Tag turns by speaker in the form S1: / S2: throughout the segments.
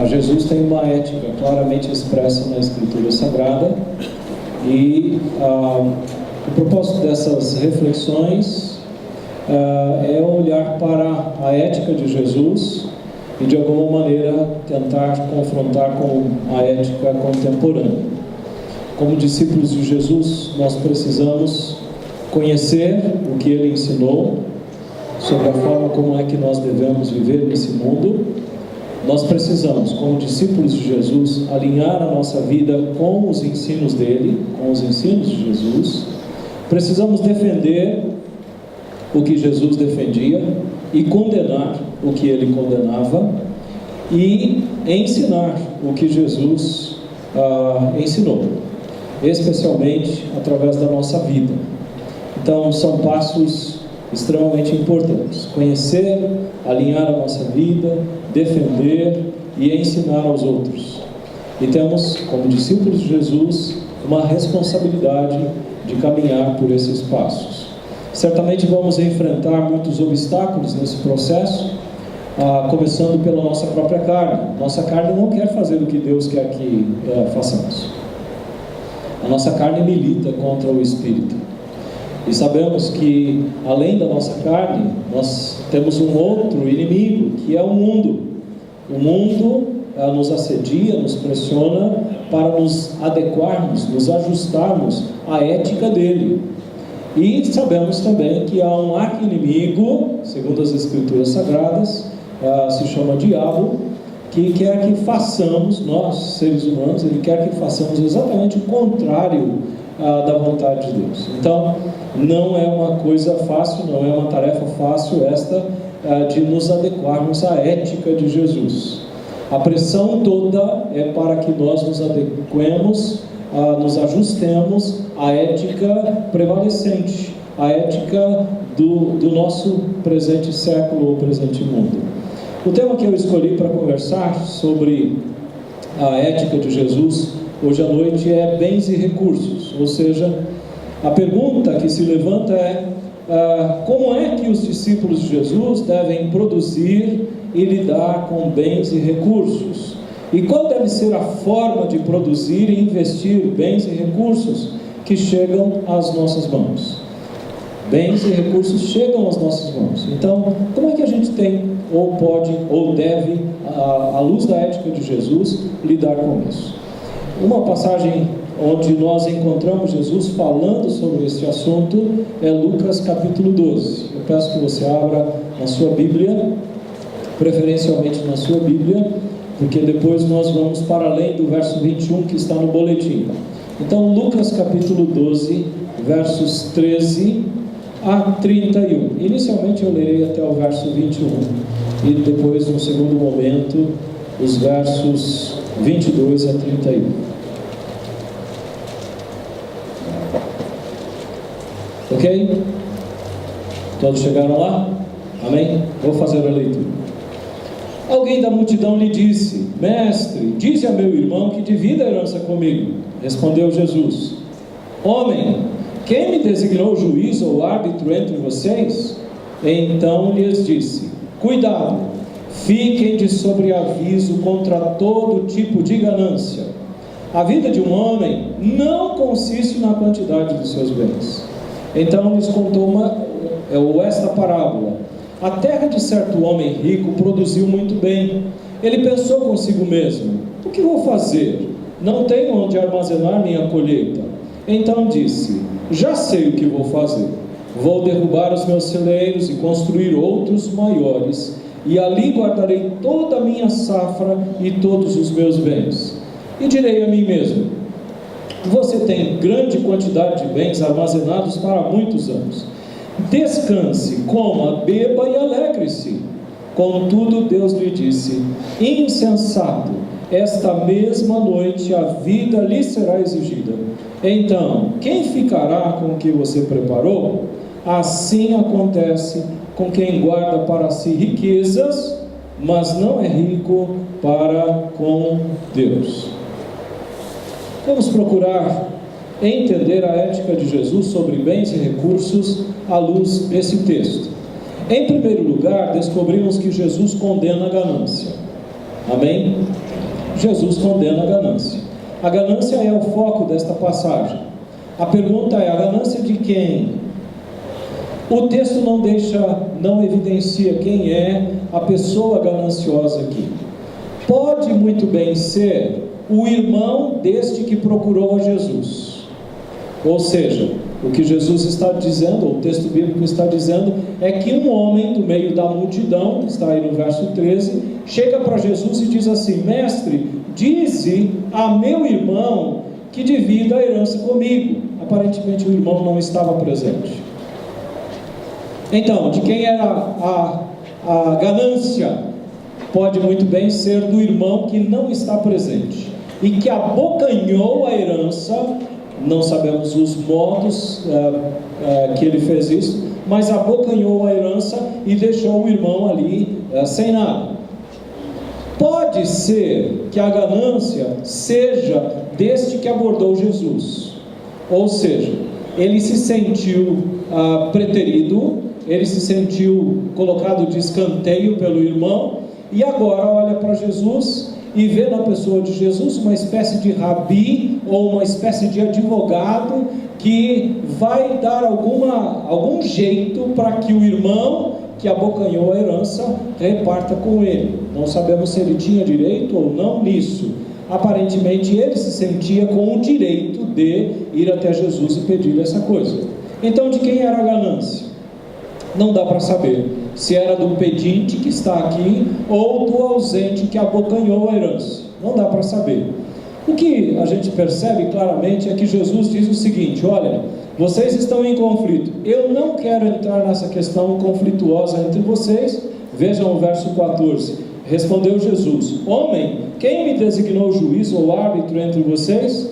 S1: Jesus tem uma ética claramente expressa na Escritura Sagrada, e o propósito dessas reflexões é olhar para a ética de Jesus e de alguma maneira tentar confrontar com a ética contemporânea. Como discípulos de Jesus, nós precisamos conhecer o que Ele ensinou sobre a forma como é que nós devemos viver nesse mundo. Nós precisamos, como discípulos de Jesus, alinhar a nossa vida com os ensinos dele, com os ensinos de Jesus. Precisamos defender o que Jesus defendia e condenar o que ele condenava, e ensinar o que Jesus ensinou, especialmente através da nossa vida. Então, são passos extremamente importantes: conhecer, alinhar a nossa vida, defender e ensinar aos outros. E temos, como discípulos de Jesus, uma responsabilidade de caminhar por esses passos. Certamente vamos enfrentar muitos obstáculos nesse processo, começando pela nossa própria carne. Nossa carne não quer fazer o que Deus quer que façamos. A nossa carne milita contra o Espírito. E sabemos que, além da nossa carne, nós temos um outro inimigo, que é o mundo. O mundo nos assedia, nos pressiona para nos adequarmos, nos ajustarmos à ética dele. E sabemos também que há um arqui-inimigo, segundo as Escrituras Sagradas, se chama diabo, que quer que façamos, nós, seres humanos, ele quer que façamos exatamente o contrário da vontade de Deus. Então, não é uma coisa fácil, não é uma tarefa fácil esta de nos adequarmos à ética de Jesus. A pressão toda é para que nós nos adequemos, nos ajustemos à ética prevalecente, à ética do nosso presente século ou presente mundo. O tema que eu escolhi para conversar sobre a ética de Jesus hoje à noite é bens e recursos, ou seja, a pergunta que se levanta é como é que os discípulos de Jesus devem produzir e lidar com bens e recursos? E qual deve ser a forma de produzir e investir bens e recursos que chegam às nossas mãos? Bens e recursos chegam às nossas mãos. Então, como é que a gente tem, ou pode, ou deve, à luz da ética de Jesus, lidar com isso? Uma passagem onde nós encontramos Jesus falando sobre este assunto é Lucas capítulo 12. Eu peço que você abra na sua Bíblia, preferencialmente na sua Bíblia, porque depois nós vamos para além do verso 21 que está no boletim. Então, Lucas capítulo 12, versos 13 a 31. Inicialmente eu lerei até o verso 21 e depois, no segundo momento, os versos 22 a 31. Ok? Todos chegaram lá? Amém? Vou fazer a leitura. Alguém da multidão lhe disse: Mestre, dize a meu irmão que divida a herança comigo. Respondeu Jesus: Homem, quem me designou juiz ou árbitro entre vocês? Então lhes disse: Cuidado, fiquem de sobreaviso contra todo tipo de ganância. A vida de um homem não consiste na quantidade dos seus bens. Então lhes contou esta parábola. A terra de certo homem rico produziu muito bem. Ele pensou consigo mesmo: o que vou fazer? Não tenho onde armazenar minha colheita. Então disse: já sei o que vou fazer. Vou derrubar os meus celeiros e construir outros maiores, e ali guardarei toda a minha safra e todos os meus bens. E direi a mim mesmo: você tem grande quantidade de bens armazenados para muitos anos. Descanse, coma, beba e alegre-se. Contudo, Deus lhe disse: insensato, esta mesma noite a vida lhe será exigida. Então, quem ficará com o que você preparou? Assim acontece com quem guarda para si riquezas, mas não é rico para com Deus. Vamos procurar entender a ética de Jesus sobre bens e recursos à luz desse texto. Em primeiro lugar, descobrimos que Jesus condena a ganância. Amém? Jesus condena a ganância. A ganância é o foco desta passagem. A pergunta é: a ganância de quem? O texto não evidencia quem é a pessoa gananciosa aqui. Pode muito bem ser o irmão deste que procurou a Jesus. Ou seja, o que Jesus está dizendo, ou o texto bíblico está dizendo, é que um homem do meio da multidão, está aí no verso 13, chega para Jesus e diz assim: mestre, dize a meu irmão que divida a herança comigo. Aparentemente o irmão não estava presente. Então, de quem era a ganância? Pode muito bem ser do irmão que não está presente e que abocanhou a herança. Não sabemos os modos que ele fez isso, mas abocanhou a herança e deixou o irmão ali sem nada. Pode ser que a ganância seja deste que abordou Jesus, ou seja, ele se sentiu preterido, ele se sentiu colocado de escanteio pelo irmão, e agora olha para Jesus e vê na pessoa de Jesus uma espécie de rabi ou uma espécie de advogado que vai dar algum jeito para que o irmão que abocanhou a herança reparta com ele. Não sabemos se ele tinha direito ou não nisso. Aparentemente ele se sentia com o direito de ir até Jesus e pedir essa coisa. Então, de quem era a ganância? Não dá para saber se era do pedinte que está aqui ou do ausente que abocanhou a herança. Não dá para saber. O que a gente percebe claramente é que Jesus diz o seguinte: olha, vocês estão em conflito, eu não quero entrar nessa questão conflituosa entre vocês. Vejam o verso 14. Respondeu Jesus: homem, quem me designou juiz ou árbitro entre vocês?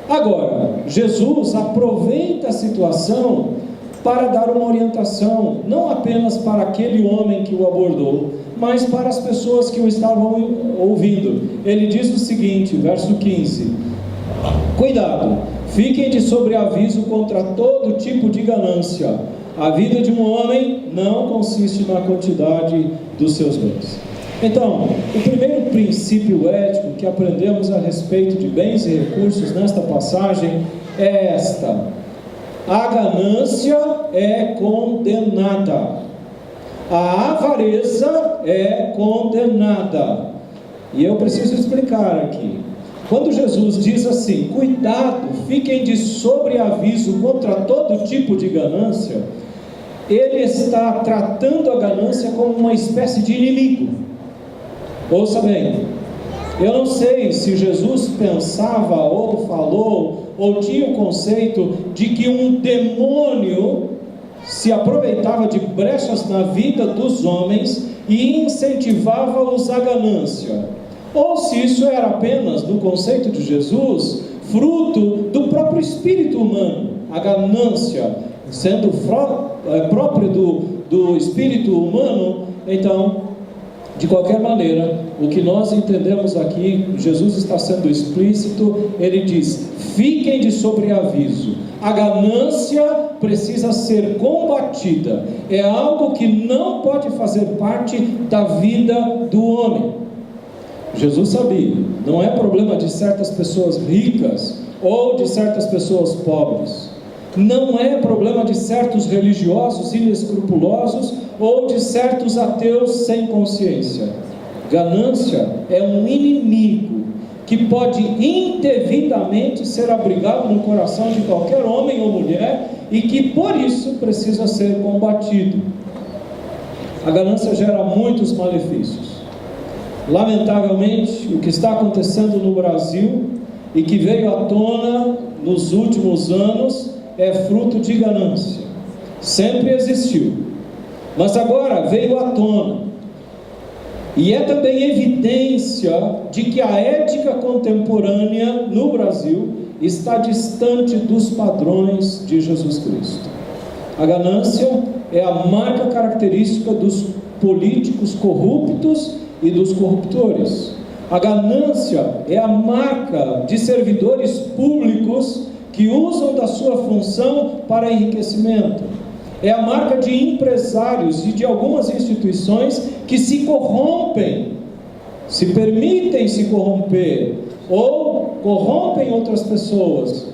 S1: Agora, Jesus aproveita a situação para dar uma orientação, não apenas para aquele homem que o abordou, mas para as pessoas que o estavam ouvindo. Ele diz o seguinte, verso 15: cuidado, fiquem de sobreaviso contra todo tipo de ganância. A vida de um homem não consiste na quantidade dos seus bens. Então, o primeiro princípio ético que aprendemos a respeito de bens e recursos nesta passagem é esta: a ganância é condenada, a avareza é condenada. E eu preciso explicar aqui. Quando Jesus diz assim: cuidado, fiquem de sobreaviso contra todo tipo de ganância, ele está tratando a ganância como uma espécie de inimigo. Ouça bem, eu não sei se Jesus pensava ou falou ou tinha o conceito de que um demônio se aproveitava de brechas na vida dos homens e incentivava-os à ganância, ou se isso era apenas, no conceito de Jesus, fruto do próprio espírito humano. A ganância sendo própria do espírito humano. Então, de qualquer maneira, o que nós entendemos aqui, Jesus está sendo explícito. Ele diz: fiquem de sobreaviso. A ganância precisa ser combatida. É algo que não pode fazer parte da vida do homem. Jesus sabia, não é problema de certas pessoas ricas ou de certas pessoas pobres. Não é problema de certos religiosos inescrupulosos ou de certos ateus sem consciência. Ganância é um inimigo que pode indevidamente ser abrigado no coração de qualquer homem ou mulher e que por isso precisa ser combatido. A ganância gera muitos malefícios. Lamentavelmente, o que está acontecendo no Brasil e que veio à tona nos últimos anos é fruto de ganância. Sempre existiu, mas agora veio à tona. E é também evidência de que a ética contemporânea no Brasil está distante dos padrões de Jesus Cristo. A ganância é a marca característica dos políticos corruptos e dos corruptores. A ganância é a marca de servidores públicos que usam da sua função para enriquecimento. É a marca de empresários e de algumas instituições que se corrompem se permitem se corromper ou corrompem outras pessoas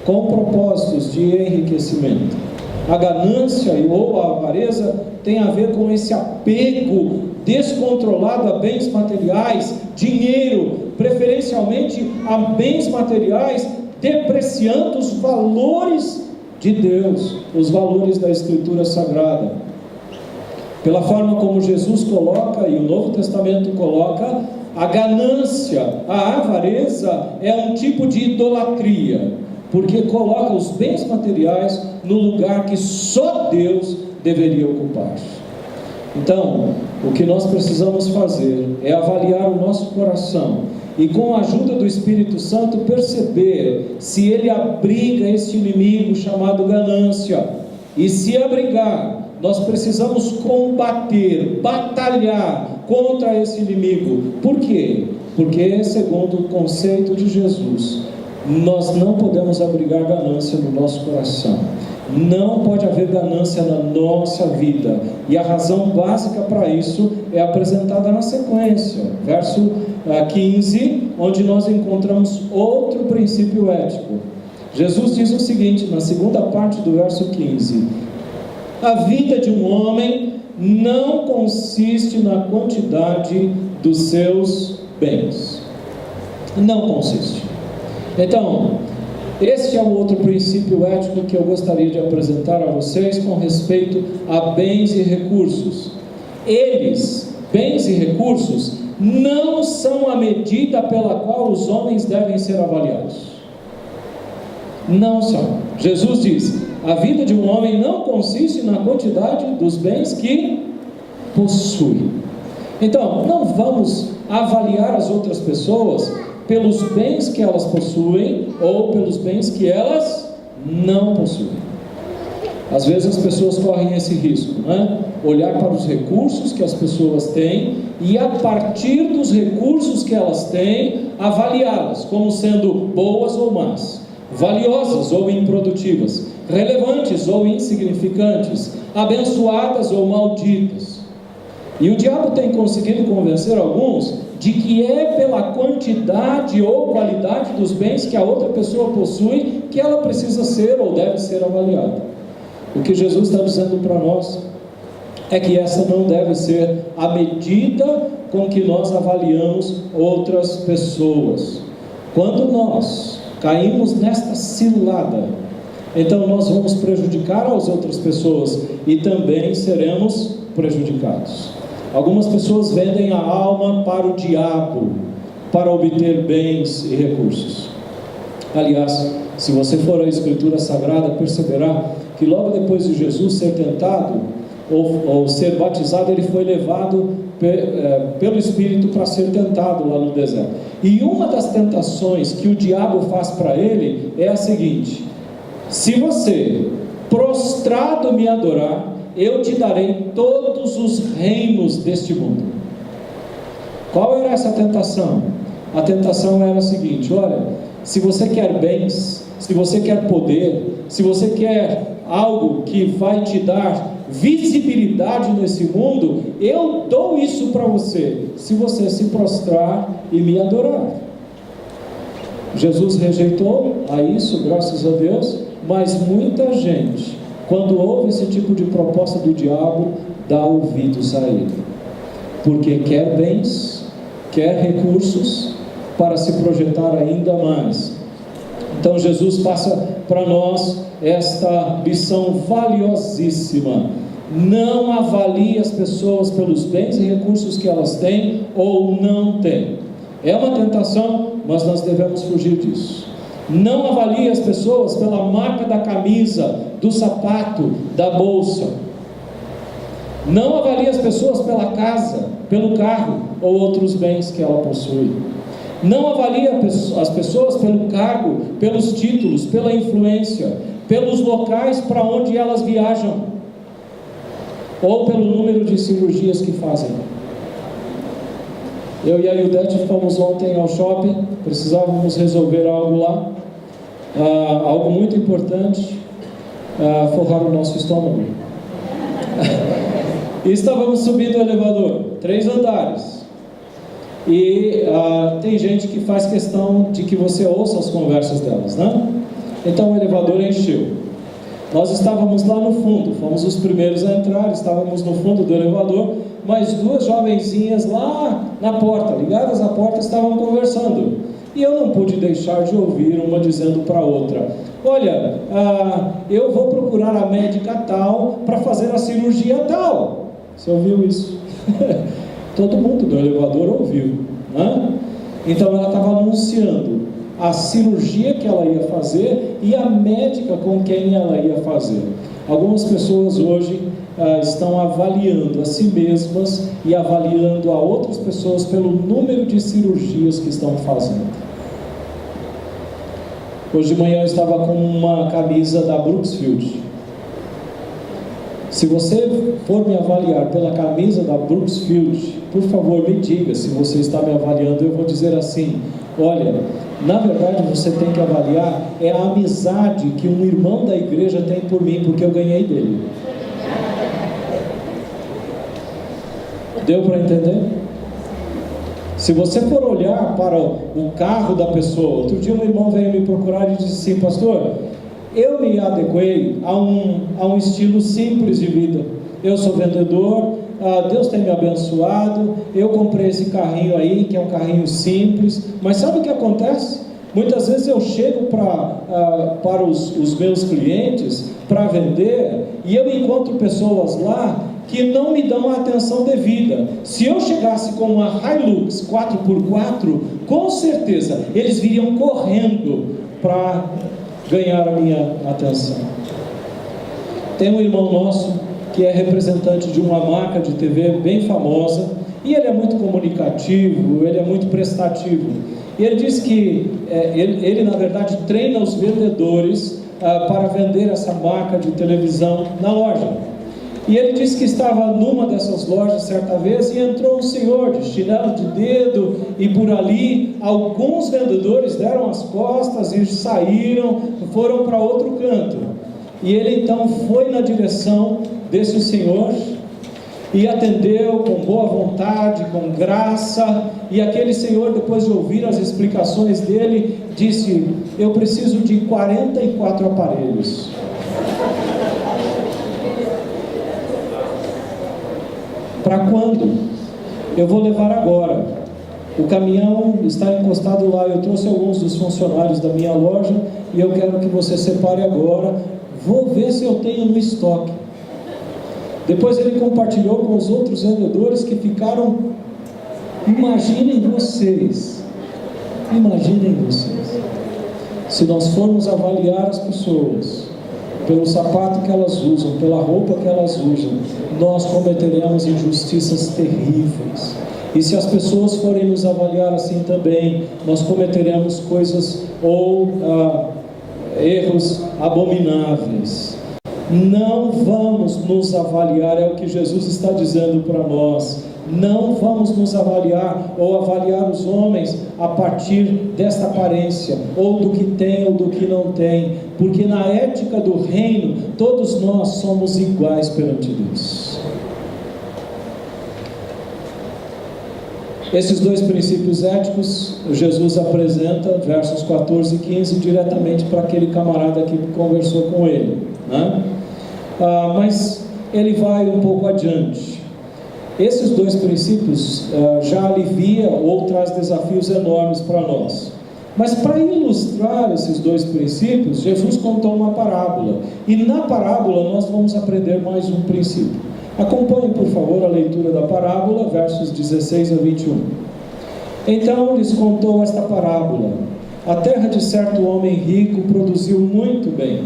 S1: com propósitos de enriquecimento. A ganância ou a avareza tem a ver com esse apego descontrolado a bens materiais, dinheiro, preferencialmente a bens materiais, depreciando os valores de Deus, os valores da Escritura Sagrada. Pela forma como Jesus coloca, e o Novo Testamento coloca, a ganância, a avareza é um tipo de idolatria, porque coloca os bens materiais no lugar que só Deus deveria ocupar. Então, o que nós precisamos fazer é avaliar o nosso coração e, com a ajuda do Espírito Santo, perceber se ele abriga esse inimigo chamado ganância. E se abrigar, nós precisamos combater, batalhar contra esse inimigo. Por quê? Porque, segundo o conceito de Jesus, nós não podemos abrigar ganância no nosso coração. Não pode haver ganância na nossa vida. E a razão básica para isso é apresentada na sequência, verso 15, onde nós encontramos outro princípio ético. Jesus diz o seguinte, na segunda parte do verso 15: a vida de um homem não consiste na quantidade dos seus bens. Não consiste. Então, este é um outro princípio ético que eu gostaria de apresentar a vocês com respeito a bens e recursos. Eles, bens e recursos, não são a medida pela qual os homens devem ser avaliados. Não são. Jesus diz: a vida de um homem não consiste na quantidade dos bens que possui. Então, não vamos avaliar as outras pessoas pelos bens que elas possuem ou pelos bens que elas não possuem. Às vezes as pessoas correm esse risco, né? Olhar para os recursos que as pessoas têm e, a partir dos recursos que elas têm, avaliá-las como sendo boas ou más, valiosas ou improdutivas, relevantes ou insignificantes, abençoadas ou malditas. E o diabo tem conseguido convencer alguns de que é pela quantidade ou qualidade dos bens que a outra pessoa possui que ela precisa ser ou deve ser avaliada. O que Jesus está dizendo para nós é que essa não deve ser a medida com que nós avaliamos outras pessoas. Quando nós caímos nesta cilada, então nós vamos prejudicar as outras pessoas e também seremos prejudicados. Algumas pessoas vendem a alma para o diabo para obter bens e recursos. Aliás, se você for à Escritura Sagrada, perceberá que logo depois de Jesus ser tentado ou ser batizado, ele foi levado pelo Espírito para ser tentado lá no deserto. E uma das tentações que o diabo faz para ele é a seguinte: se você prostrado me adorar, eu te darei todos os reinos deste mundo. Qual era essa tentação? A tentação era a seguinte: olha, se você quer bens, se você quer poder, se você quer algo que vai te dar visibilidade nesse mundo, eu dou isso para você, se você se prostrar e me adorar. Jesus rejeitou a isso, graças a Deus, mas muita gente, quando ouve esse tipo de proposta do diabo, dá ouvidos a ele, porque quer bens, quer recursos para se projetar ainda mais. Então Jesus passa para nós esta lição valiosíssima: não avalie as pessoas pelos bens e recursos que elas têm ou não têm. É uma tentação, mas nós devemos fugir disso. Não avalie as pessoas pela marca da camisa, do sapato, da bolsa. Não avalie as pessoas pela casa, pelo carro ou outros bens que ela possui. Não avalie as pessoas pelo cargo, pelos títulos, pela influência, pelos locais para onde elas viajam, ou pelo número de cirurgias que fazem. Eu e a Ildete fomos ontem ao shopping, precisávamos resolver algo lá, algo muito importante, forrar o nosso estômago. E estávamos subindo o elevador, 3 andares. E tem gente que faz questão de que você ouça as conversas delas, né? Então o elevador encheu. Nós estávamos lá no fundo, fomos os primeiros a entrar, estávamos no fundo do elevador, mas duas jovenzinhas lá na porta, ligadas à porta, estavam conversando. E eu não pude deixar de ouvir uma dizendo para a outra: olha, eu vou procurar a médica tal para fazer a cirurgia tal. Você ouviu isso? Todo mundo do elevador ouviu, né? Então ela estava anunciando a cirurgia que ela ia fazer e a médica com quem ela ia fazer. Algumas pessoas hoje estão avaliando a si mesmas e avaliando a outras pessoas pelo número de cirurgias que estão fazendo. Hoje de manhã eu estava com uma camisa da Brooksfield. Se você for me avaliar pela camisa da Brooksfield, por favor me diga se você está me avaliando. Eu vou dizer assim: olha, na verdade você tem que avaliar a amizade que um irmão da igreja tem por mim, porque eu ganhei dele. Deu para entender? Se você for olhar para o carro da pessoa, outro dia um irmão veio me procurar e disse assim: pastor, eu me adequei a um estilo simples de vida. Eu sou vendedor, Deus tem me abençoado, eu comprei esse carrinho aí, que é um carrinho simples, mas sabe o que acontece? Muitas vezes eu chego para os meus clientes para vender, e eu encontro pessoas lá que não me dão a atenção devida. Se eu chegasse com uma Hilux 4x4, com certeza eles viriam correndo para ganhar a minha atenção. Tem um irmão nosso que é representante de uma marca de TV bem famosa, e ele é muito comunicativo, ele é muito prestativo, e ele diz que ele na verdade treina os vendedores para vender essa marca de televisão na loja. E ele disse que estava numa dessas lojas certa vez e entrou um senhor de chinelo de dedo, e por ali alguns vendedores deram as costas e saíram, foram para outro canto. E ele então foi na direção desse senhor e atendeu com boa vontade, com graça. E aquele senhor, depois de ouvir as explicações dele, disse: eu preciso de 44 aparelhos. Para quando? Eu vou levar agora. O caminhão está encostado lá. Eu trouxe alguns dos funcionários da minha loja e eu quero que você separe agora. Vou ver se eu tenho no estoque. Depois ele compartilhou com os outros vendedores que ficaram. Imaginem vocês, se nós formos avaliar as pessoas pelo sapato que elas usam, pela roupa que elas usam, nós cometeremos injustiças terríveis. E se as pessoas forem nos avaliar assim também, nós cometeremos coisas ou erros abomináveis. Não vamos nos avaliar, é o que Jesus está dizendo para nós. Não vamos nos avaliar ou avaliar os homens a partir desta aparência, ou do que tem ou do que não tem, porque na ética do reino, todos nós somos iguais perante Deus. Esses dois princípios éticos, Jesus apresenta, versos 14 e 15, diretamente para aquele camarada que conversou com ele, né? Mas ele vai um pouco adiante. Esses dois princípios já alivia ou traz desafios enormes para nós. Mas para ilustrar esses dois princípios, Jesus contou uma parábola. E na parábola nós vamos aprender mais um princípio. Acompanhe, por favor, a leitura da parábola, versos 16 a 21. Então lhes contou esta parábola: a terra de certo homem rico produziu muito bem.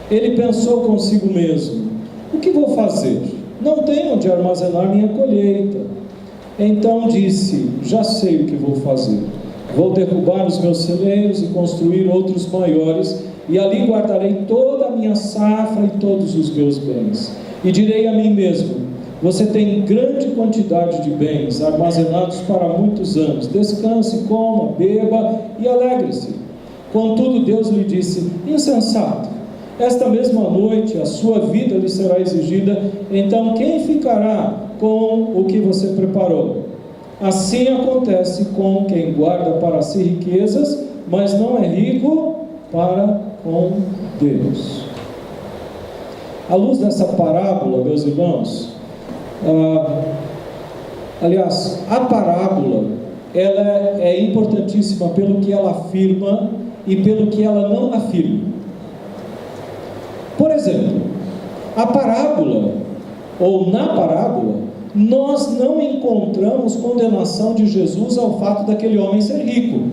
S1: Ele pensou consigo mesmo: o que vou fazer? Não tenho onde armazenar minha colheita. Então disse: já sei o que vou fazer. Vou derrubar os meus celeiros e construir outros maiores, e ali guardarei toda a minha safra e todos os meus bens. E direi a mim mesmo: você tem grande quantidade de bens armazenados para muitos anos. Descanse, coma, beba e alegre-se. Contudo Deus lhe disse: insensato, esta mesma noite a sua vida lhe será exigida, então quem ficará com o que você preparou? Assim acontece com quem guarda para si riquezas, mas não é rico para com Deus. À luz dessa parábola, meus irmãos, aliás, a parábola, ela é importantíssima pelo que ela afirma e pelo que ela não afirma. Por exemplo, a parábola, ou na parábola, nós não encontramos condenação de Jesus ao fato daquele homem ser rico.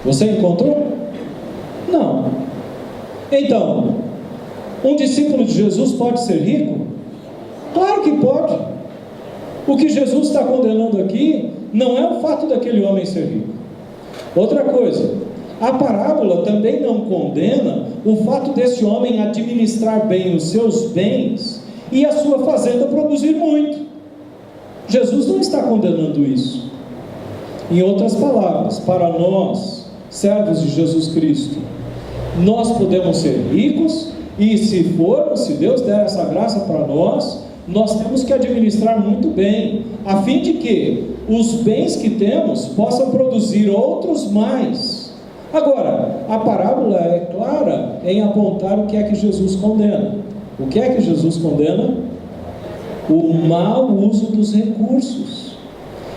S1: Você encontrou? Não. Então, um discípulo de Jesus pode ser rico? Claro que pode. O que Jesus está condenando aqui não é o fato daquele homem ser rico. Outra coisa, a parábola também não condena o fato desse homem administrar bem os seus bens e a sua fazenda produzir muito. Jesus não está condenando isso. Em outras palavras, para nós, servos de Jesus Cristo, nós podemos ser ricos, e se formos, se Deus der essa graça para nós, nós temos que administrar muito bem, a fim de que os bens que temos possam produzir outros mais. Agora, a parábola é clara em apontar o que é que Jesus condena. O que é que Jesus condena? O mau uso dos recursos.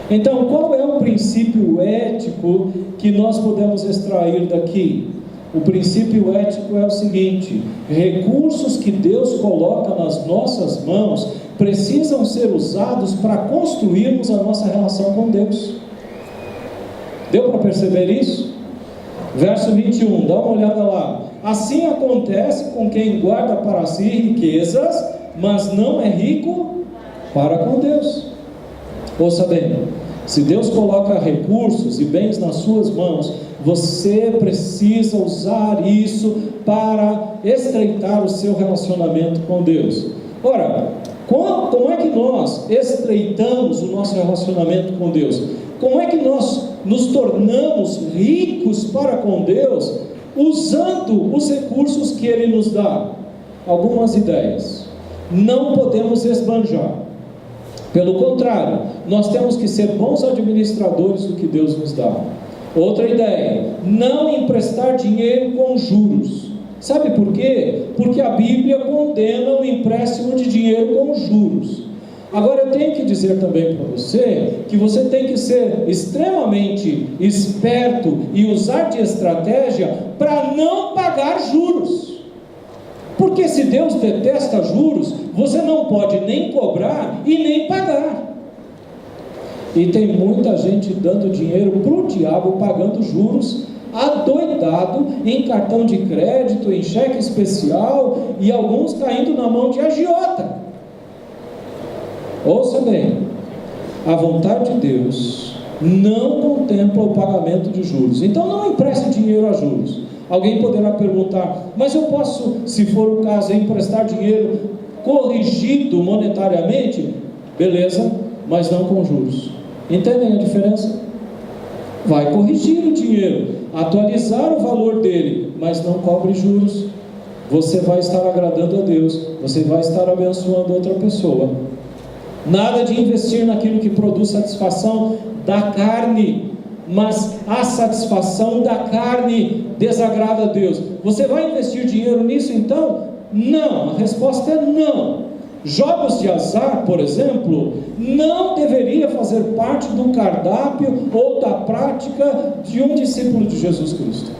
S1: Então, qual é o princípio ético que nós podemos extrair daqui? O princípio ético é o seguinte: recursos que Deus coloca nas nossas mãos precisam ser usados para construirmos a nossa relação com Deus. Deu para perceber isso? Verso 21, dá uma olhada lá. Assim acontece com quem guarda para si riquezas, mas não é rico para com Deus. Ouça bem, se Deus coloca recursos e bens nas suas mãos, você precisa usar isso para estreitar o seu relacionamento com Deus. Ora, como é que nós estreitamos o nosso relacionamento com Deus? Como é que nós nos tornamos ricos para com Deus, usando os recursos que Ele nos dá? Algumas ideias. Não podemos esbanjar. Pelo contrário, nós temos que ser bons administradores do que Deus nos dá. Outra ideia: não emprestar dinheiro com juros. Sabe por quê? Porque a Bíblia condena o empréstimo de dinheiro com juros. Agora eu tenho que dizer também para você que você tem que ser extremamente esperto e usar de estratégia para não pagar juros. Porque se Deus detesta juros, você não pode nem cobrar e nem pagar. E tem muita gente dando dinheiro para o diabo, pagando juros, adoidado, em cartão de crédito, em cheque especial, e alguns caindo na mão de agiota. Ouça bem, a vontade de Deus não contempla o pagamento de juros. Então não empreste dinheiro a juros. Alguém poderá perguntar: mas eu posso, se for o caso, emprestar dinheiro corrigido monetariamente? Beleza, mas não com juros. Entendem a diferença? Vai corrigir o dinheiro, atualizar o valor dele, mas não cobre juros. Você vai estar agradando a Deus, você vai estar abençoando outra pessoa. Nada de investir naquilo que produz satisfação da carne, mas a satisfação da carne desagrada a Deus. Você vai investir dinheiro nisso então? Não, a resposta é não. Jogos de azar, por exemplo, não deveria fazer parte do cardápio ou da prática de um discípulo de Jesus Cristo.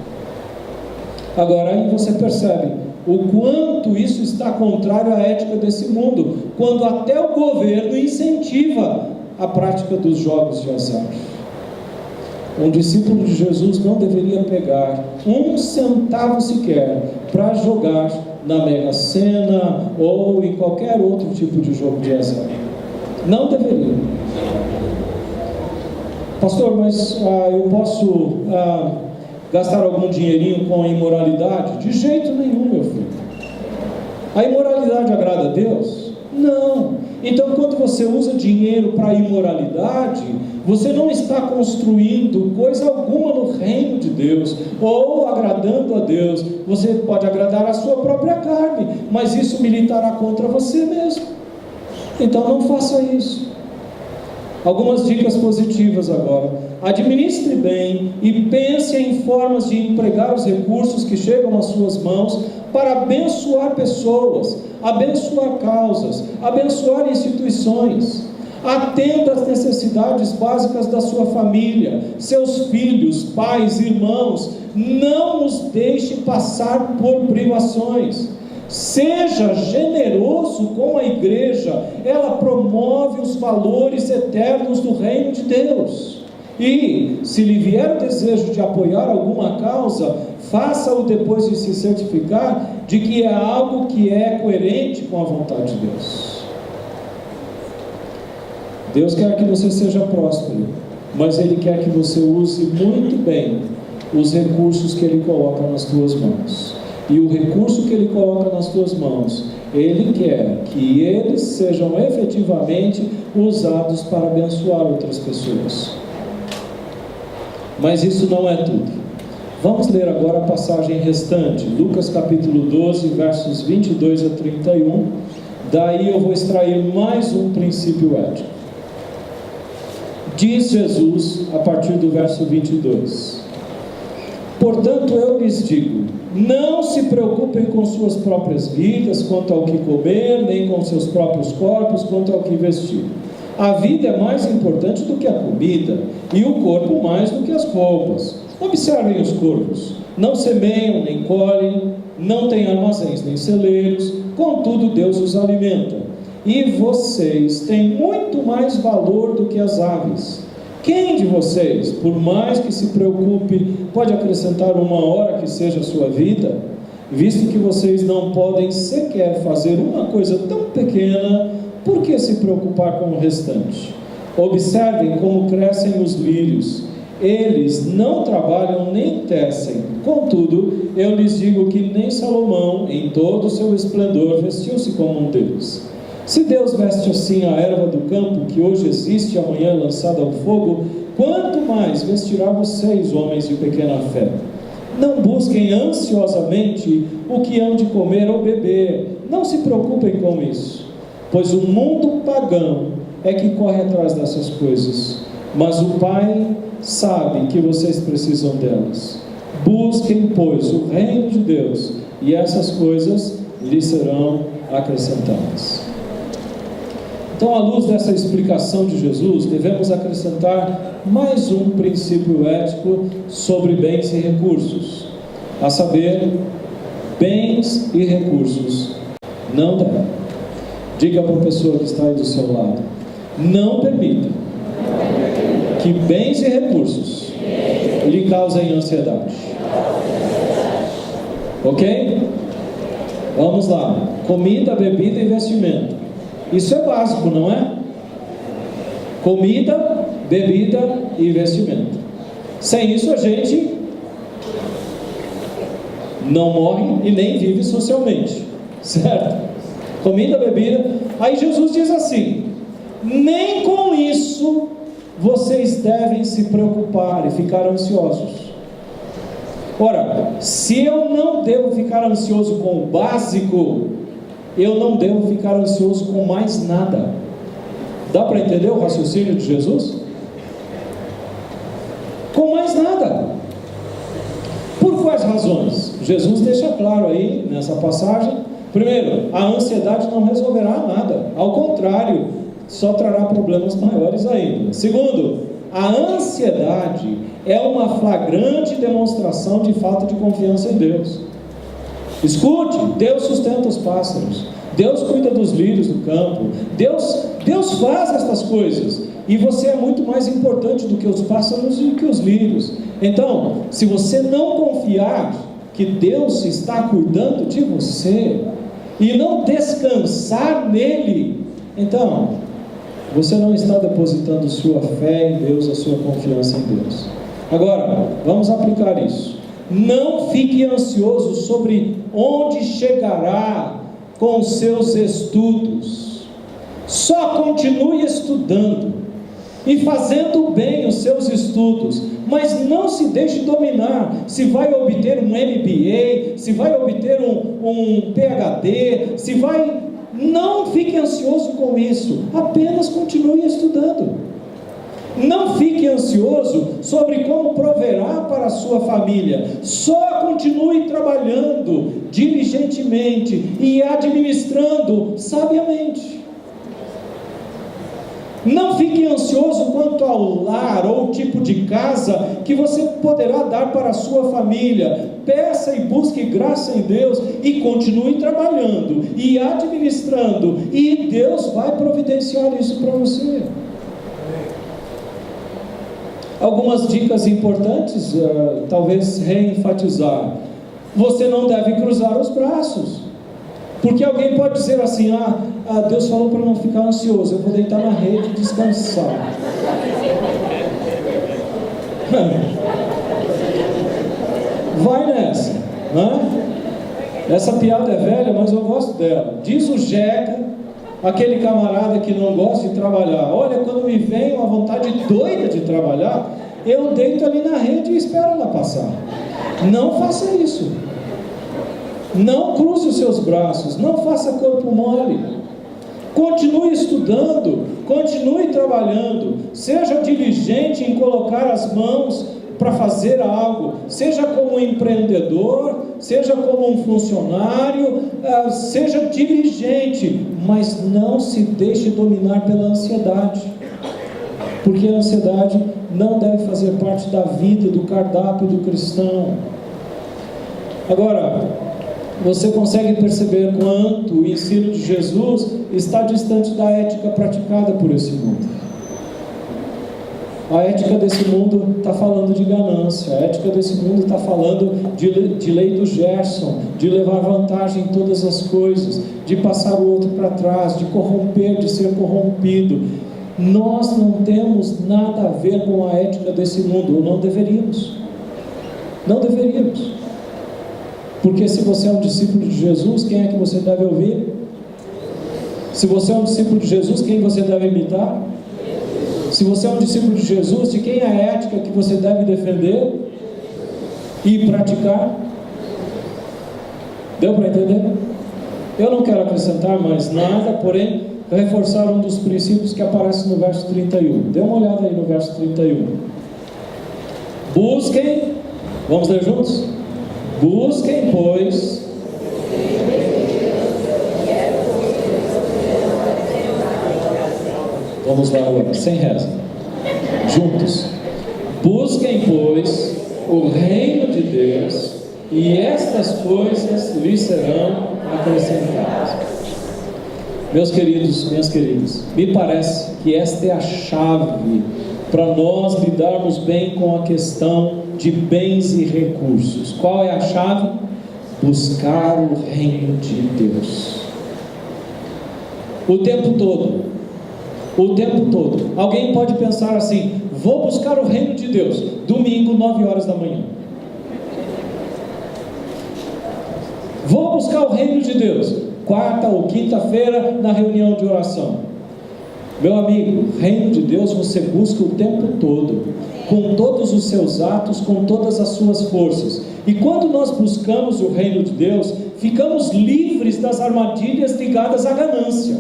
S1: Agora aí você percebe o quanto isso está contrário à ética desse mundo, quando até o governo incentiva a prática dos jogos de azar. Um discípulo de Jesus não deveria pegar um centavo sequer para jogar na Mega Sena ou em qualquer outro tipo de jogo de azar. Não deveria. Pastor, mas eu posso gastar algum dinheirinho com a imoralidade? De jeito nenhum, meu filho. A imoralidade agrada a Deus? Não. Então, quando você usa dinheiro para imoralidade, você não está construindo coisa alguma no reino de Deus, ou agradando a Deus. Você pode agradar a sua própria carne, mas isso militará contra você mesmo. Então não faça isso. Algumas dicas positivas agora. Administre bem e pense em formas de empregar os recursos que chegam às suas mãos para abençoar pessoas, abençoar causas, abençoar instituições. Atenda às necessidades básicas da sua família, seus filhos, pais, irmãos. Não os deixe passar por privações. Seja generoso com a igreja, ela promove os valores eternos do reino de Deus. E, se lhe vier o desejo de apoiar alguma causa, faça-o depois de se certificar de que é algo que é coerente com a vontade de Deus. Deus quer que você seja próspero, mas Ele quer que você use muito bem os recursos que Ele coloca nas tuas mãos. E o recurso que Ele coloca nas tuas mãos, Ele quer que eles sejam efetivamente usados para abençoar outras pessoas. Mas isso não é tudo. Vamos ler agora a passagem restante, Lucas capítulo 12, versos 22 a 31. Daí eu vou extrair mais um princípio ético. Diz Jesus, a partir do verso 22: portanto eu lhes digo, não se preocupem com suas próprias vidas, quanto ao que comer, nem com seus próprios corpos, quanto ao que vestir. A vida é mais importante do que a comida, e o corpo mais do que as roupas. Observem os corvos, não semeiam nem colhem, não têm armazéns nem celeiros, contudo Deus os alimenta. E vocês têm muito mais valor do que as aves. Quem de vocês, por mais que se preocupe, pode acrescentar uma hora que seja a sua vida? Visto que vocês não podem sequer fazer uma coisa tão pequena, por que se preocupar com o restante? Observem como crescem os lírios. Eles não trabalham nem tecem. Contudo, eu lhes digo que nem Salomão, em todo o seu esplendor, vestiu-se como um deles. Se Deus veste assim a erva do campo, que hoje existe e amanhã é lançada ao fogo, quanto mais vestirá vocês, homens de pequena fé? Não busquem ansiosamente o que hão de comer ou beber, não se preocupem com isso, pois o mundo pagão é que corre atrás dessas coisas, mas o Pai sabe que vocês precisam delas. Busquem, pois, o reino de Deus, e essas coisas lhes serão acrescentadas. Então, à luz dessa explicação de Jesus, devemos acrescentar mais um princípio ético sobre bens e recursos, a saber, bens e recursos não devem. Diga para a pessoa que está aí do seu lado: não permita que bens e recursos lhe causem ansiedade. Ok? Vamos lá. Comida, bebida e vestimento. Isso é básico, não é? Comida, bebida e vestimento. Sem isso a gente não morre e nem vive socialmente, certo? Comida, bebida. Aí Jesus diz assim: nem com isso vocês devem se preocupar e ficar ansiosos. Ora, se eu não devo ficar ansioso com o básico, eu não devo ficar ansioso com mais nada. Dá para entender o raciocínio de Jesus? Com mais nada. Por quais razões? Jesus deixa claro aí nessa passagem. Primeiro, a ansiedade não resolverá nada, ao contrário, só trará problemas maiores ainda. Segundo, a ansiedade é uma flagrante demonstração de falta de confiança em Deus. Escute, Deus sustenta os pássaros, Deus cuida dos lírios do campo, Deus faz estas coisas, e você é muito mais importante do que os pássaros e do que os lírios. Então, se você não confiar que Deus está cuidando de você, e não descansar nele, então, você não está depositando sua fé em Deus, a sua confiança em Deus. Agora, vamos aplicar isso. Não fique ansioso sobre onde chegará com os seus estudos. Só continue estudando e fazendo bem os seus estudos, mas não se deixe dominar se vai obter um MBA, se vai obter um PhD, se vai... Não fique ansioso com isso, apenas continue estudando. Não fique ansioso sobre como proverá para a sua família. Só continue trabalhando diligentemente e administrando sabiamente. Não fique ansioso quanto ao lar ou tipo de casa que você poderá dar para a sua família. Peça e busque graça em Deus e continue trabalhando e administrando, e Deus vai providenciar isso para você. Algumas dicas importantes, talvez reenfatizar. Você não deve cruzar os braços, porque alguém pode dizer assim: Deus falou para não ficar ansioso, eu vou deitar na rede e descansar. Vai nessa, né? Essa piada é velha, mas eu gosto dela. Diz o Jeca, aquele camarada que não gosta de trabalhar: olha, quando me vem uma vontade doida de trabalhar, eu deito ali na rede e espero ela passar. Não faça isso. Não cruze os seus braços, não faça corpo mole. Continue estudando, continue trabalhando, seja diligente em colocar as mãos para fazer algo, seja como um empreendedor, seja como um funcionário, seja diligente, mas não se deixe dominar pela ansiedade, porque a ansiedade não deve fazer parte da vida, do cardápio do cristão. Agora, você consegue perceber quanto o ensino de Jesus está distante da ética praticada por esse mundo. A ética desse mundo está falando de ganância, a ética desse mundo está falando de lei do Gerson, de levar vantagem em todas as coisas, de passar o outro para trás, de corromper, de ser corrompido. Nós não temos nada a ver com a ética desse mundo, ou não deveríamos. Não deveríamos. Porque se você é um discípulo de Jesus, quem é que você deve ouvir? Se você é um discípulo de Jesus, quem você deve imitar? Se você é um discípulo de Jesus, de quem é a ética que você deve defender e praticar? Deu para entender? Eu não quero acrescentar mais nada, porém reforçar um dos princípios que aparece no verso 31. Dê uma olhada aí no verso 31. Busquem, vamos ler juntos? Busquem, pois, vamos lá agora, sem reza, juntos. Busquem, pois, o reino de Deus, e estas coisas lhes serão acrescentadas. Meus queridos, minhas queridas, me parece que esta é a chave para nós lidarmos bem com a questão de bens e recursos. Qual é a chave? Buscar o reino de Deus. O tempo todo. Alguém pode pensar assim: vou buscar o reino de Deus, domingo, 9 horas da manhã. Vou buscar o reino de Deus, quarta ou quinta-feira, na reunião de oração. Meu amigo, reino de Deus você busca o tempo todo, com todos os seus atos, com todas as suas forças. E quando nós buscamos o reino de Deus, ficamos livres das armadilhas ligadas à ganância.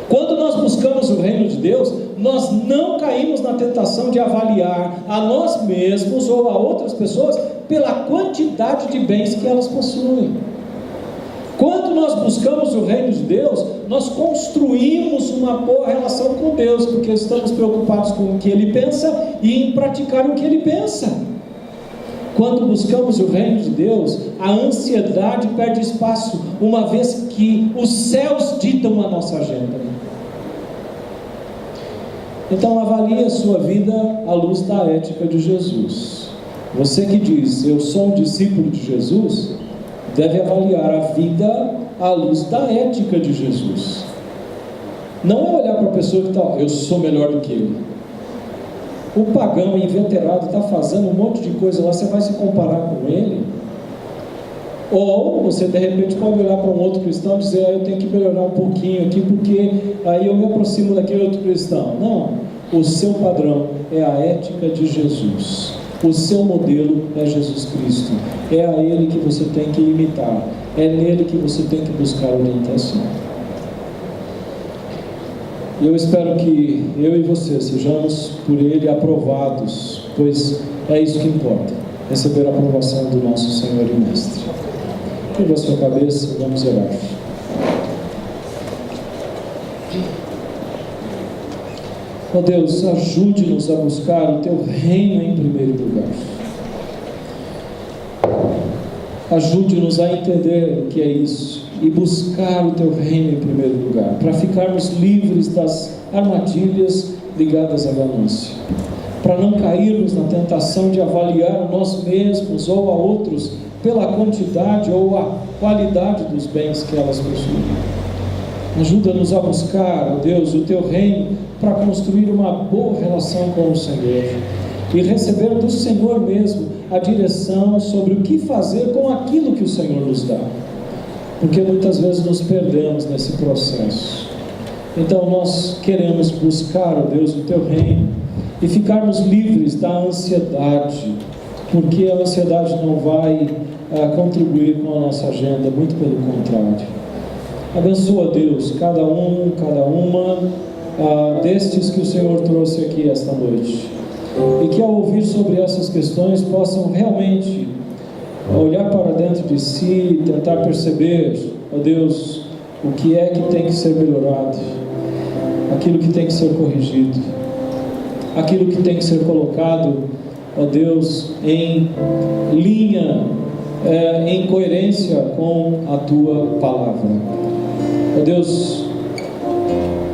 S1: Quando nós buscamos o reino de Deus, nós não caímos na tentação de avaliar a nós mesmos ou a outras pessoas pela quantidade de bens que elas possuem. Quando nós buscamos o reino de Deus, nós construímos uma boa relação com Deus, porque estamos preocupados com o que Ele pensa e em praticar o que Ele pensa. Quando buscamos o reino de Deus, a ansiedade perde espaço, uma vez que os céus ditam a nossa agenda. Então avalie a sua vida à luz da ética de Jesus. Você que diz, eu sou um discípulo de Jesus, deve avaliar a vida à luz da ética de Jesus. Não é olhar para a pessoa que está, eu sou melhor do que ele. O pagão inveterado está fazendo um monte de coisa lá, você vai se comparar com ele? Ou você de repente pode olhar para um outro cristão e dizer, eu tenho que melhorar um pouquinho aqui, porque aí eu me aproximo daquele outro cristão. Não, o seu padrão é a ética de Jesus. O seu modelo é Jesus Cristo. É a Ele que você tem que imitar. É nele que você tem que buscar orientação. E eu espero que eu e você sejamos por Ele aprovados, pois é isso que importa, receber a aprovação do nosso Senhor e Mestre. Curva a sua cabeça, vamos orar. Ó Deus, ajude-nos a buscar o Teu reino em primeiro lugar. Ajude-nos a entender o que é isso e buscar o Teu reino em primeiro lugar, para ficarmos livres das armadilhas ligadas à ganância, para não cairmos na tentação de avaliar nós mesmos ou a outros pela quantidade ou a qualidade dos bens que elas possuem. Ajuda-nos a buscar, ó Deus, o Teu reino para construir uma boa relação com o Senhor e receber do Senhor mesmo a direção sobre o que fazer com aquilo que o Senhor nos dá, porque muitas vezes nos perdemos nesse processo. Então nós queremos buscar, ó Deus, o Teu reino e ficarmos livres da ansiedade, porque a ansiedade não vai contribuir com a nossa agenda, muito pelo contrário. Abençoa, Deus, cada uma destes que o Senhor trouxe aqui esta noite, e que ao ouvir sobre essas questões possam realmente olhar para dentro de si e tentar perceber, ó Deus, o que é que tem que ser melhorado, aquilo que tem que ser corrigido, aquilo que tem que ser colocado, ó Deus, em linha, em coerência com a Tua palavra. Ó Deus,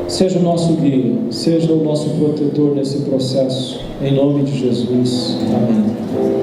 S1: seja o nosso guia, seja o nosso protetor nesse processo, em nome de Jesus. Amém.